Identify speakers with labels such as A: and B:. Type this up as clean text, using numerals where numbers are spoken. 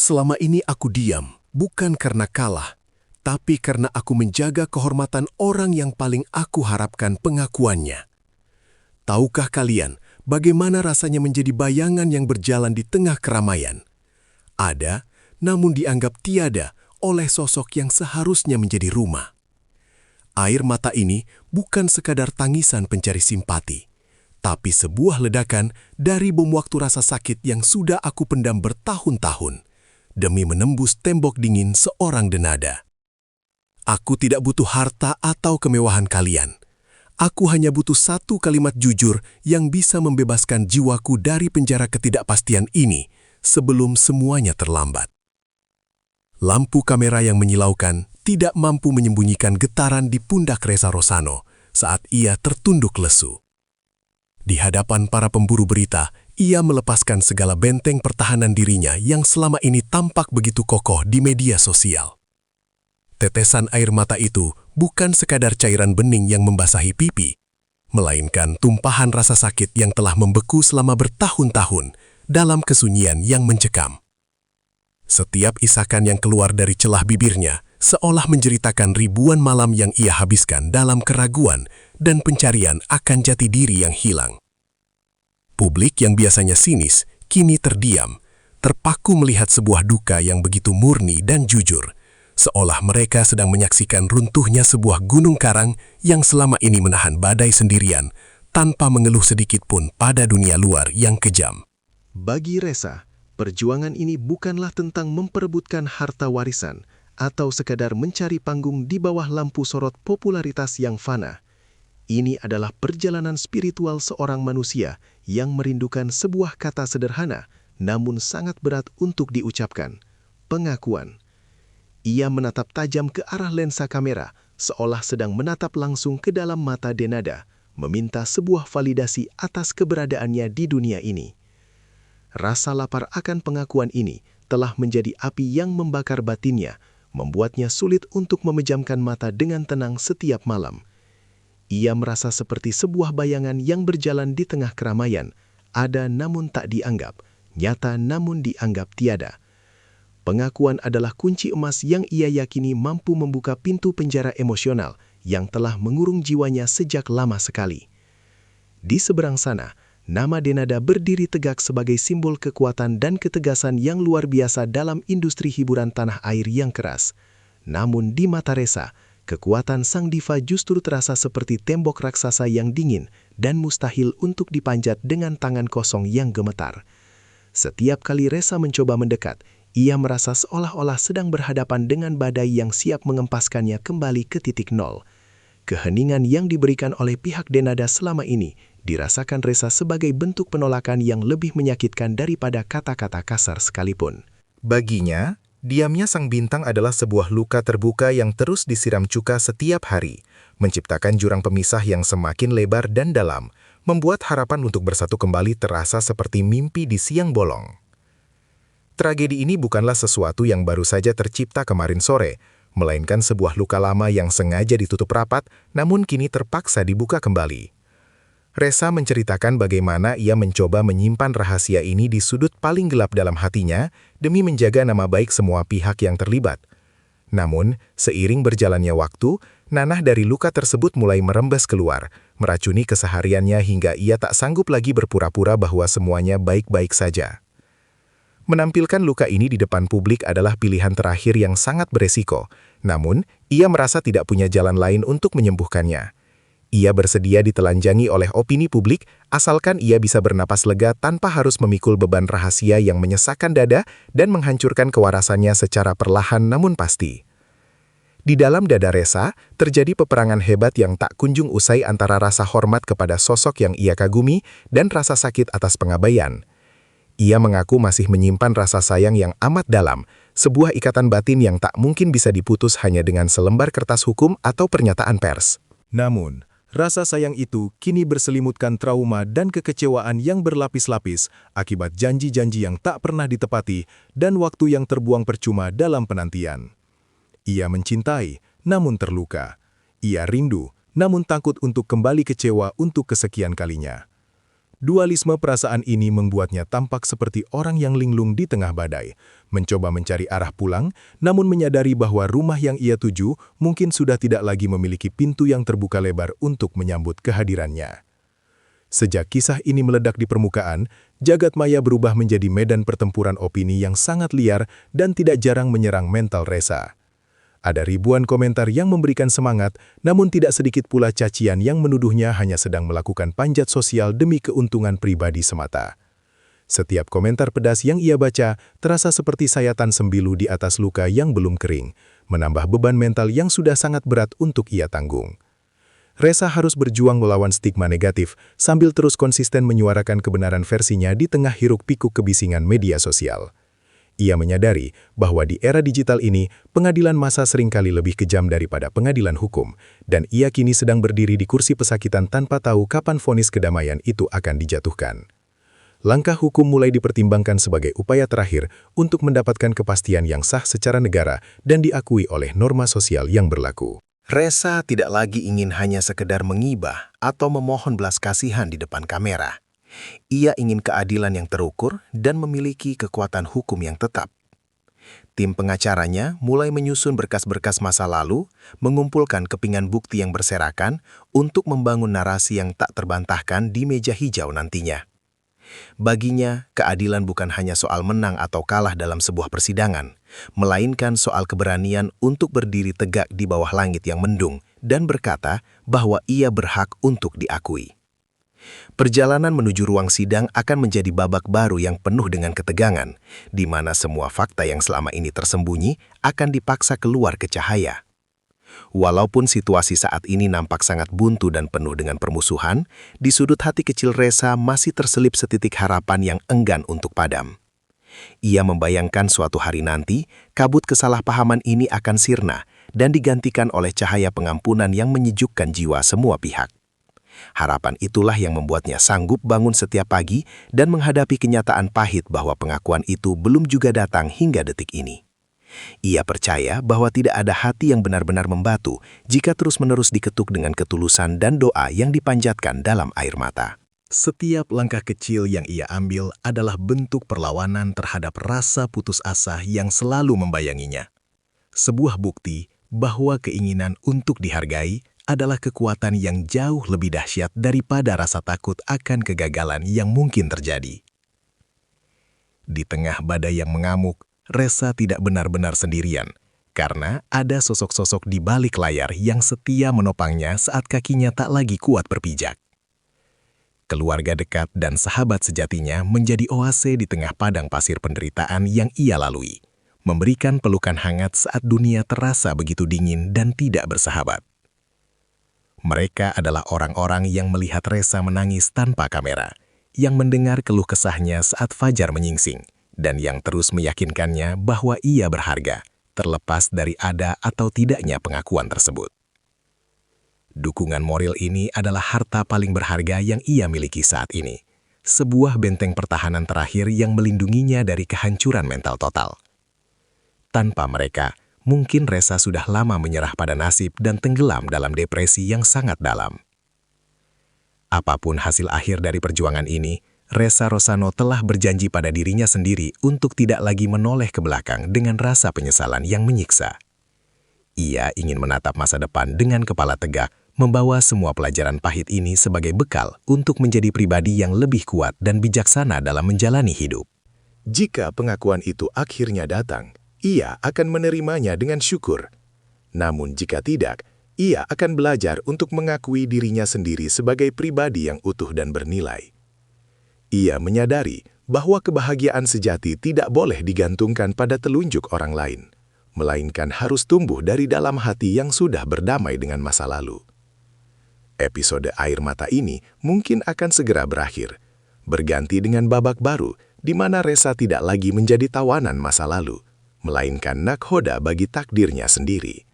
A: Selama ini aku diam, bukan karena kalah, tapi karena aku menjaga kehormatan orang yang paling aku harapkan pengakuannya. Tahukah kalian bagaimana rasanya menjadi bayangan yang berjalan di tengah keramaian? Ada, namun dianggap tiada oleh sosok yang seharusnya menjadi rumah. Air mata ini bukan sekadar tangisan pencari simpati, tapi sebuah ledakan dari bom waktu rasa sakit yang sudah aku pendam bertahun-tahun, demi menembus tembok dingin seorang denada. Aku tidak butuh harta atau kemewahan kalian. Aku hanya butuh satu kalimat jujur yang bisa membebaskan jiwaku dari penjara ketidakpastian ini sebelum semuanya terlambat. Lampu kamera yang menyilaukan tidak mampu menyembunyikan getaran di pundak Ressa Rosano saat ia tertunduk lesu. Di hadapan para pemburu berita, ia melepaskan segala benteng pertahanan dirinya yang selama ini tampak begitu kokoh di media sosial. Tetesan air mata itu bukan sekadar cairan bening yang membasahi pipi, melainkan tumpahan rasa sakit yang telah membeku selama bertahun-tahun dalam kesunyian yang mencekam. Setiap isakan yang keluar dari celah bibirnya seolah menceritakan ribuan malam yang ia habiskan dalam keraguan dan pencarian akan jati diri yang hilang. Publik yang biasanya sinis, kini terdiam, terpaku melihat sebuah duka yang begitu murni dan jujur, seolah mereka sedang menyaksikan runtuhnya sebuah gunung karang yang selama ini menahan badai sendirian, tanpa mengeluh sedikit pun pada dunia luar yang kejam.
B: Bagi Ressa, perjuangan ini bukanlah tentang memperebutkan harta warisan atau sekadar mencari panggung di bawah lampu sorot popularitas yang fana. Ini adalah perjalanan spiritual seorang manusia yang merindukan sebuah kata sederhana, namun sangat berat untuk diucapkan: pengakuan. Ia menatap tajam ke arah lensa kamera, seolah sedang menatap langsung ke dalam mata denada, meminta sebuah validasi atas keberadaannya di dunia ini. Rasa lapar akan pengakuan ini telah menjadi api yang membakar batinnya, membuatnya sulit untuk memejamkan mata dengan tenang setiap malam. Ia merasa seperti sebuah bayangan yang berjalan di tengah keramaian, ada namun tak dianggap, nyata namun dianggap tiada. Pengakuan adalah kunci emas yang ia yakini mampu membuka pintu penjara emosional yang telah mengurung jiwanya sejak lama sekali. Di seberang sana, nama denada berdiri tegak sebagai simbol kekuatan dan ketegasan yang luar biasa dalam industri hiburan tanah air yang keras. Namun di mata Ressa, kekuatan sang diva justru terasa seperti tembok raksasa yang dingin dan mustahil untuk dipanjat dengan tangan kosong yang gemetar. Setiap kali Ressa mencoba mendekat, ia merasa seolah-olah sedang berhadapan dengan badai yang siap mengempaskannya kembali ke titik nol. Keheningan yang diberikan oleh pihak denada selama ini dirasakan Ressa sebagai bentuk penolakan yang lebih menyakitkan daripada kata-kata kasar sekalipun.
C: Baginya, diamnya sang bintang adalah sebuah luka terbuka yang terus disiram cuka setiap hari, menciptakan jurang pemisah yang semakin lebar dan dalam, membuat harapan untuk bersatu kembali terasa seperti mimpi di siang bolong. Tragedi ini bukanlah sesuatu yang baru saja tercipta kemarin sore, melainkan sebuah luka lama yang sengaja ditutup rapat, namun kini terpaksa dibuka kembali. Ressa menceritakan bagaimana ia mencoba menyimpan rahasia ini di sudut paling gelap dalam hatinya demi menjaga nama baik semua pihak yang terlibat. Namun, seiring berjalannya waktu, nanah dari luka tersebut mulai merembes keluar, meracuni kesehariannya hingga ia tak sanggup lagi berpura-pura bahwa semuanya baik-baik saja. Menampilkan luka ini di depan publik adalah pilihan terakhir yang sangat beresiko, namun ia merasa tidak punya jalan lain untuk menyembuhkannya. Ia bersedia ditelanjangi oleh opini publik, asalkan ia bisa bernapas lega tanpa harus memikul beban rahasia yang menyesakkan dada dan menghancurkan kewarasannya secara perlahan namun pasti. Di dalam dada Ressa, terjadi peperangan hebat yang tak kunjung usai antara rasa hormat kepada sosok yang ia kagumi dan rasa sakit atas pengabaian. Ia mengaku masih menyimpan rasa sayang yang amat dalam, sebuah ikatan batin yang tak mungkin bisa diputus hanya dengan selembar kertas hukum atau pernyataan pers.
D: Namun, rasa sayang itu kini berselimutkan trauma dan kekecewaan yang berlapis-lapis akibat janji-janji yang tak pernah ditepati dan waktu yang terbuang percuma dalam penantian. Ia mencintai, namun terluka. Ia rindu, namun takut untuk kembali kecewa untuk kesekian kalinya. Dualisme perasaan ini membuatnya tampak seperti orang yang linglung di tengah badai, mencoba mencari arah pulang, namun menyadari bahwa rumah yang ia tuju mungkin sudah tidak lagi memiliki pintu yang terbuka lebar untuk menyambut kehadirannya. Sejak kisah ini meledak di permukaan, jagat maya berubah menjadi medan pertempuran opini yang sangat liar dan tidak jarang menyerang mental Reza. Ada ribuan komentar yang memberikan semangat, namun tidak sedikit pula cacian yang menuduhnya hanya sedang melakukan panjat sosial demi keuntungan pribadi semata. Setiap komentar pedas yang ia baca terasa seperti sayatan sembilu di atas luka yang belum kering, menambah beban mental yang sudah sangat berat untuk ia tanggung. Reza harus berjuang melawan stigma negatif sambil terus konsisten menyuarakan kebenaran versinya di tengah hiruk-pikuk kebisingan media sosial. Ia menyadari bahwa di era digital ini, pengadilan massa seringkali lebih kejam daripada pengadilan hukum, dan ia kini sedang berdiri di kursi pesakitan tanpa tahu kapan vonis kedamaian itu akan dijatuhkan. Langkah hukum mulai dipertimbangkan sebagai upaya terakhir untuk mendapatkan kepastian yang sah secara negara dan diakui oleh norma sosial yang berlaku.
C: Reza tidak lagi ingin hanya sekedar mengibah atau memohon belas kasihan di depan kamera. Ia ingin keadilan yang terukur dan memiliki kekuatan hukum yang tetap. Tim pengacaranya mulai menyusun berkas-berkas masa lalu, mengumpulkan kepingan bukti yang berserakan untuk membangun narasi yang tak terbantahkan di meja hijau nantinya. Baginya, keadilan bukan hanya soal menang atau kalah dalam sebuah persidangan, melainkan soal keberanian untuk berdiri tegak di bawah langit yang mendung dan berkata bahwa ia berhak untuk diakui. Perjalanan menuju ruang sidang akan menjadi babak baru yang penuh dengan ketegangan, di mana semua fakta yang selama ini tersembunyi akan dipaksa keluar ke cahaya. Walaupun situasi saat ini nampak sangat buntu dan penuh dengan permusuhan, di sudut hati kecil Reza masih terselip setitik harapan yang enggan untuk padam. Ia membayangkan suatu hari nanti, kabut kesalahpahaman ini akan sirna dan digantikan oleh cahaya pengampunan yang menyejukkan jiwa semua pihak. Harapan itulah yang membuatnya sanggup bangun setiap pagi dan menghadapi kenyataan pahit bahwa pengakuan itu belum juga datang hingga detik ini. Ia percaya bahwa tidak ada hati yang benar-benar membatu jika terus-menerus diketuk dengan ketulusan dan doa yang dipanjatkan dalam air mata.
A: Setiap langkah kecil yang ia ambil adalah bentuk perlawanan terhadap rasa putus asa yang selalu membayanginya. Sebuah bukti bahwa keinginan untuk dihargai adalah kekuatan yang jauh lebih dahsyat daripada rasa takut akan kegagalan yang mungkin terjadi. Di tengah badai yang mengamuk, Reza tidak benar-benar sendirian, karena ada sosok-sosok di balik layar yang setia menopangnya saat kakinya tak lagi kuat berpijak. Keluarga dekat dan sahabat sejatinya menjadi oase di tengah padang pasir penderitaan yang ia lalui, memberikan pelukan hangat saat dunia terasa begitu dingin dan tidak bersahabat. Mereka adalah orang-orang yang melihat Reza menangis tanpa kamera, yang mendengar keluh kesahnya saat fajar menyingsing, dan yang terus meyakinkannya bahwa ia berharga, terlepas dari ada atau tidaknya pengakuan tersebut. Dukungan moral ini adalah harta paling berharga yang ia miliki saat ini, sebuah benteng pertahanan terakhir yang melindunginya dari kehancuran mental total. Tanpa mereka, mungkin Reza sudah lama menyerah pada nasib dan tenggelam dalam depresi yang sangat dalam. Apapun hasil akhir dari perjuangan ini, Reza Rosano telah berjanji pada dirinya sendiri untuk tidak lagi menoleh ke belakang dengan rasa penyesalan yang menyiksa. Ia ingin menatap masa depan dengan kepala tegak, membawa semua pelajaran pahit ini sebagai bekal untuk menjadi pribadi yang lebih kuat dan bijaksana dalam menjalani hidup.
C: Jika pengakuan itu akhirnya datang, ia akan menerimanya dengan syukur. Namun jika tidak, ia akan belajar untuk mengakui dirinya sendiri sebagai pribadi yang utuh dan bernilai. Ia menyadari bahwa kebahagiaan sejati tidak boleh digantungkan pada telunjuk orang lain, melainkan harus tumbuh dari dalam hati yang sudah berdamai dengan masa lalu. Episode Air Mata ini mungkin akan segera berakhir, berganti dengan babak baru di mana Reza tidak lagi menjadi tawanan masa lalu, melainkan nakhoda bagi takdirnya sendiri.